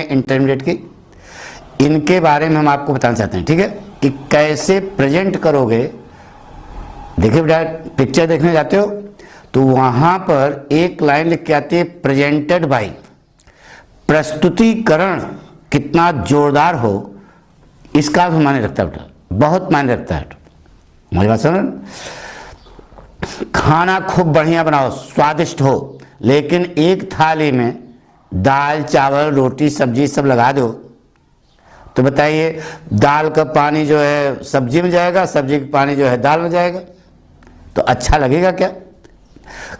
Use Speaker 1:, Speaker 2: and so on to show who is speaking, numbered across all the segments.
Speaker 1: Intermediate की, इनके बारे में हम आपको बताना चाहते हैं, ठीक है, कि कैसे प्रेजेंट करोगे। देखिए बेटा, पिक्चर देखने जाते हो तो वहाँ पर एक लाइन लिख के आती है प्रेजेंटेड बाई। प्रस्तुतिकरण कितना जोरदार हो, इसका भी मायने रखता है बेटा, बहुत मायने रखता है। मुझे बात समझ, खाना खूब बढ़िया बनाओ, स्वादिष्ट हो, लेकिन एक थाली में दाल चावल रोटी सब्जी सब लगा दो, तो बताइए दाल का पानी जो है सब्जी में जाएगा, सब्जी का पानी जो है दाल में जाएगा, तो अच्छा लगेगा क्या?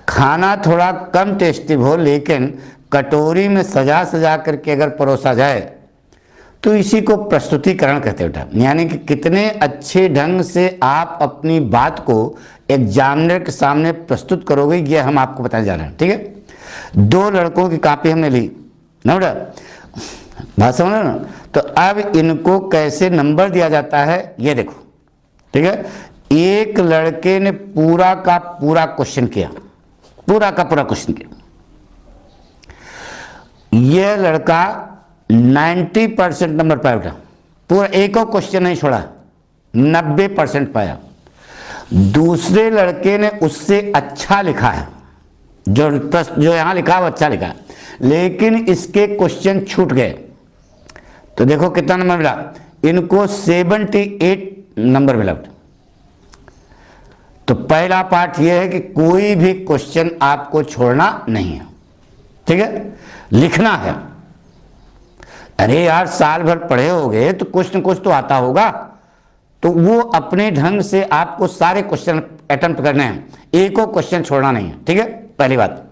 Speaker 1: खाना थोड़ा कम टेस्टी हो, लेकिन कटोरी में सजा सजा करके अगर परोसा जाए तो इसी को प्रस्तुतिकरण कहते हैं बेटा। यानी कि कितने अच्छे ढंग से आप अपनी बात को एग्जामिनर के सामने प्रस्तुत करोगे, ये हम आपको बताने जा रहे हैं, ठीक है। 2 लड़कों की कॉपी हमने ली ना बेटा, बात समझ रहे ना। तो अब इनको कैसे नंबर दिया जाता है ये देखो, ठीक है। एक लड़के ने पूरा का पूरा क्वेश्चन किया, पूरा का पूरा क्वेश्चन किया, यह लड़का 90% नंबर पाया बेटा, पूरा एक और क्वेश्चन नहीं छोड़ा, 90% पाया। दूसरे लड़के ने उससे अच्छा लिखा है, जो यहां लिखा है वो अच्छा लिखा है, लेकिन इसके क्वेश्चन छूट गए, तो देखो कितना नंबर मिला इनको, 78 नंबर मिला। तो पहला पार्ट यह है कि कोई भी क्वेश्चन आपको छोड़ना नहीं है, ठीक है, लिखना है। अरे यार साल भर पढ़े होगे तो कुछ न कुछ तो आता होगा, तो वो अपने ढंग से आपको सारे क्वेश्चन अटेम्प्ट करने हैं, एक को क्वेश्चन छोड़ना नहीं है, ठीक है। पहली बात,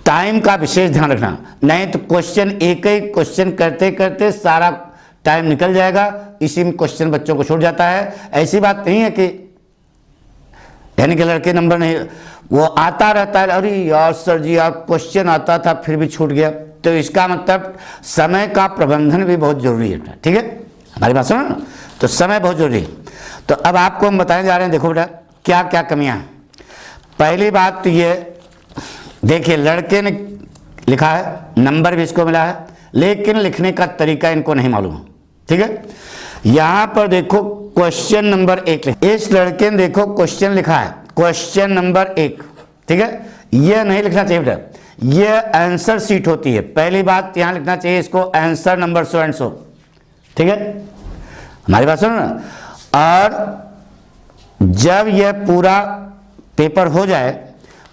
Speaker 1: टाइम का विशेष ध्यान रखना, नहीं तो क्वेश्चन एक ही क्वेश्चन करते करते सारा टाइम निकल जाएगा, इसी में क्वेश्चन बच्चों को छूट जाता है। ऐसी बात नहीं है कि यानी कि लड़के नंबर नहीं, वो आता रहता है, अरे यार सर जी यार क्वेश्चन आता था फिर भी छूट गया, तो इसका मतलब समय का प्रबंधन भी बहुत जरूरी है, ठीक है, हमारी बात सुनो ना। तो समय बहुत जरूरी है। तो अब आपको हम बताने जा रहे हैं, देखो बेटा क्या क्या कमियां हैं। पहली बात तो ये देखिए, लड़के ने लिखा है, नंबर भी इसको मिला है, लेकिन लिखने का तरीका इनको नहीं मालूम, ठीक है। यहां पर देखो क्वेश्चन नंबर 1, इस लड़के ने देखो क्वेश्चन लिखा है, क्वेश्चन नंबर 1, ठीक है। यह नहीं लिखना चाहिए बेटा, यह आंसर सीट होती है। पहली बात यहां लिखना चाहिए इसको answer number so and so, ठीक है, हमारी बात सुनो ना। और जब यह पूरा पेपर हो जाए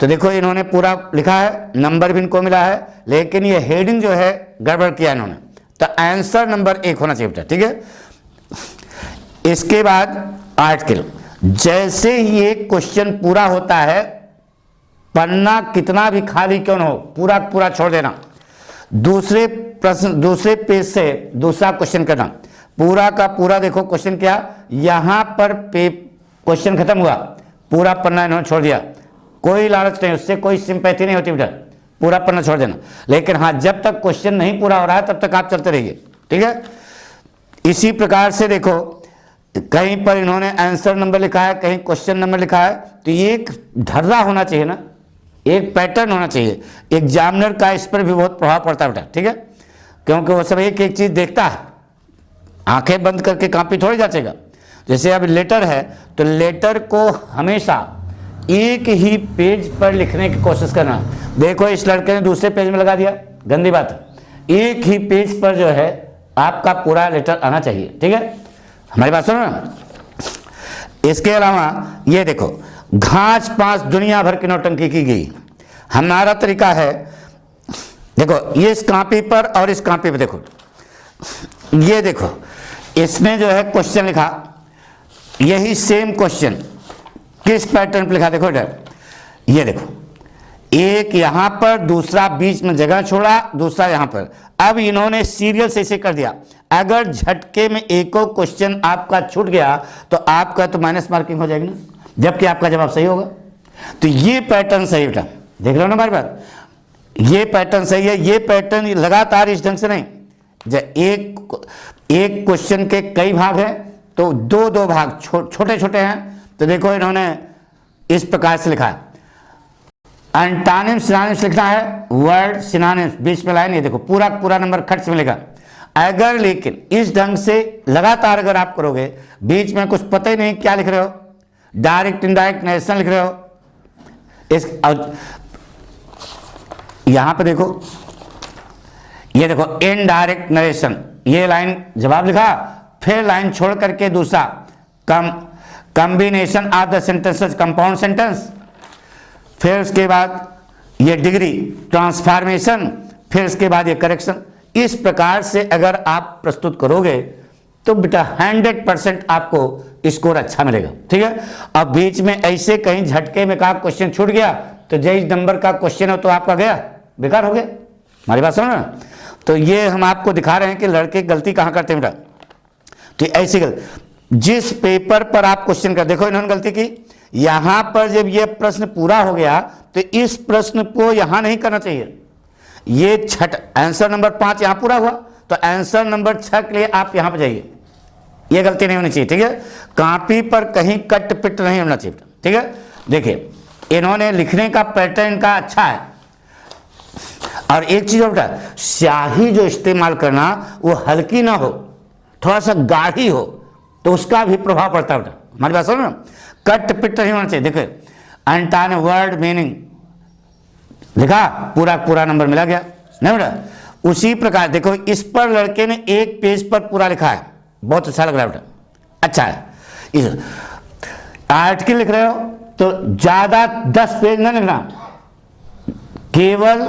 Speaker 1: तो देखो इन्होंने पूरा लिखा है, नंबर भी इनको मिला है, लेकिन ये हेडिंग जो है गड़बड़ किया इन्होंने, तो आंसर नंबर 1 होना चाहिए बेटा, ठीक है। इसके बाद आर्टिकल, जैसे ही एक क्वेश्चन पूरा होता है, पन्ना कितना भी खाली क्यों न हो, पूरा पूरा छोड़ देना, दूसरे प्रश्न दूसरे पेज से दूसरा क्वेश्चन करना, पूरा का पूरा देखो क्वेश्चन क्या, यहां पर क्वेश्चन खत्म हुआ, पूरा पन्ना इन्होंने छोड़ दिया, कोई लालच नहीं, उससे कोई सिंपैथी नहीं होती बेटा, पूरा पन्ना छोड़ देना। लेकिन हाँ, जब तक क्वेश्चन नहीं पूरा हो रहा है तब तक आप चलते रहिए, ठीक है। इसी प्रकार से देखो कहीं पर इन्होंने आंसर नंबर लिखा है, कहीं क्वेश्चन नंबर लिखा है, तो ये एक धर्रा होना चाहिए ना, एक पैटर्न होना चाहिए। एग्जामिनर का इस पर भी बहुत प्रभाव पड़ता है बेटा, ठीक है, क्योंकि वो सब एक एक चीज देखता है, आंखें बंद करके कॉपी थोड़ी जांचेगा। जैसे अब लेटर है तो लेटर को हमेशा एक ही पेज पर लिखने की कोशिश करना। देखो इस लड़के ने दूसरे पेज में लगा दिया, गंदी बात है, एक ही पेज पर जो है आपका पूरा लेटर आना चाहिए, ठीक है, हमारी बात सुनो ना। इसके अलावा ये देखो, घास पांच दुनिया भर की नौटंकी की गई। हमारा तरीका है, देखो ये इस कॉपी पर और इस कॉपी पर देखो, ये देखो इसने जो है क्वेश्चन लिखा, यही सेम क्वेश्चन किस पैटर्न पर लिखा, देखो इधर, ये देखो, एक यहां पर, दूसरा बीच में जगह छोड़ा, दूसरा यहां पर। अब इन्होंने सीरियल से इसे कर दिया, अगर झटके में एको क्वेश्चन आपका छूट गया तो आपका तो माइनस मार्किंग हो जाएगी ना, जबकि आपका जवाब सही होगा। तो ये पैटर्न सही बेटा, देख रहे हो ना हमारी बात, ये पैटर्न सही है। ये पैटर्न लगातार इस ढंग से नहीं, एक क्वेश्चन के कई भाग हैं तो दो दो भाग छोटे छोटे हैं, तो देखो इन्होंने इस प्रकार से लिखा है, एंटानिम्स सिनोनिम्स लिखना है, वर्ड सिनोनिम्स, बीच में लाइन, ये देखो पूरा पूरा नंबर खट से मिलेगा। अगर लेकिन इस ढंग से लगातार अगर आप करोगे, बीच में कुछ पता ही नहीं क्या लिख रहे हो, डायरेक्ट इनडायरेक्ट नरेशन लिख रहे हो, इस यहां पे देखो, ये देखो इनडायरेक्ट नरेशन, ये लाइन जवाब लिखा, फिर लाइन छोड़ करके दूसरा combination of the sentences, compound sentence, फिर उसके बाद ये डिग्री ट्रांसफॉर्मेशन, फिर उसके बाद ये करेक्शन। इस प्रकार से अगर आप प्रस्तुत करोगे तो बेटा 100% आपको स्कोर अच्छा मिलेगा, ठीक है। अब बीच में ऐसे कहीं झटके में कहा क्वेश्चन छूट गया तो जैसे नंबर का क्वेश्चन हो तो आपका गया, बेकार हो गया। हमारी बात सुनो ना, तो ये हम आपको दिखा रहे हैं कि लड़के गलती कहाँ करते हैं बेटा। तो ऐसी गलती, जिस पेपर पर आप क्वेश्चन कर, देखो इन्होंने गलती की, यहां पर जब ये प्रश्न पूरा हो गया तो इस प्रश्न को यहां नहीं करना चाहिए, ये छठ आंसर नंबर 5 यहां पूरा हुआ तो आंसर नंबर 6 के लिए आप यहां पर जाइए, ये गलती नहीं होनी चाहिए, ठीक है। कॉपी पर कहीं कट पिट नहीं होना चाहिए, ठीक है। देखिए इन्होंने लिखने का पैटर्न का अच्छा है, और एक चीज और बेटा, स्याही जो इस्तेमाल करना वो हल्की ना हो, थोड़ा सा गाढ़ी हो, तो उसका भी प्रभाव पड़ता है बेटा। हमारी बात सुनो ना, कट पिट नहीं होना चाहिए। देखो अनटान वर्ड मीनिंग लिखा, पूरा पूरा नंबर मिला गया नहीं बेटा। उसी प्रकार देखो इस पर लड़के ने एक पेज पर पूरा लिखा है, बहुत अच्छा लग रहा है बेटा, अच्छा है। इस आर्टिकल लिख रहे हो तो ज्यादा 10 पेज ना लिखना, केवल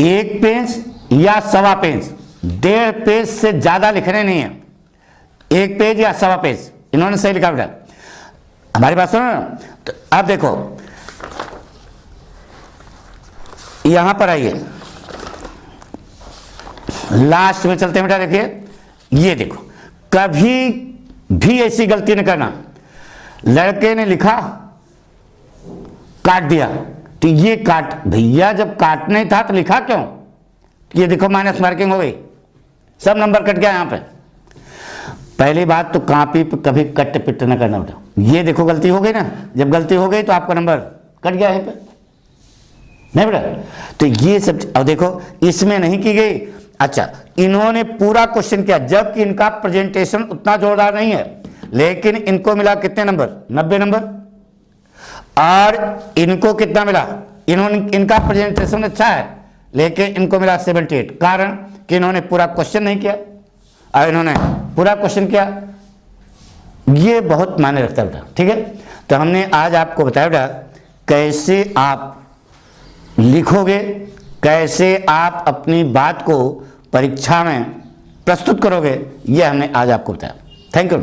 Speaker 1: 1 पेज या सवा पेज, 1.5 पेज से ज्यादा लिखने नहीं है, 1 पेज या सवा पेज, इन्होंने सही लिखा बेटा। हमारी बात सुनो ना, तो अब देखो यहां पर आइए, लास्ट में चलते हैं बेटा। देखिए ये देखो, कभी भी ऐसी गलती न करना, लड़के ने लिखा काट दिया, तो ये काट, भैया जब काटना ही था तो लिखा क्यों, ये देखो माइनस मार्किंग हो गई, सब नंबर कट गया यहां पे। पहली बात तो कॉपी पे कभी कट पिट न करना बेटा, ये देखो गलती हो गई ना, जब गलती हो गई तो आपका नंबर कट गया है पे, नहीं बेटा। तो ये सब, अब देखो इसमें नहीं की गई। अच्छा इन्होंने पूरा क्वेश्चन किया, जबकि इनका प्रेजेंटेशन उतना जोरदार नहीं है, लेकिन इनको मिला कितने नंबर, 90 नंबर, और इनको कितना मिला, इन्होंने, इनका प्रेजेंटेशन अच्छा है लेकिन इनको मिला 78, कारण कि इन्होंने पूरा क्वेश्चन नहीं किया और इन्होंने पूरा क्वेश्चन किया। ये बहुत मायने रखता है बेटा, ठीक है। तो हमने आज आपको बताया बेटा कैसे आप लिखोगे, कैसे आप अपनी बात को परीक्षा में प्रस्तुत करोगे, ये हमने आज आपको बताया। Thank you.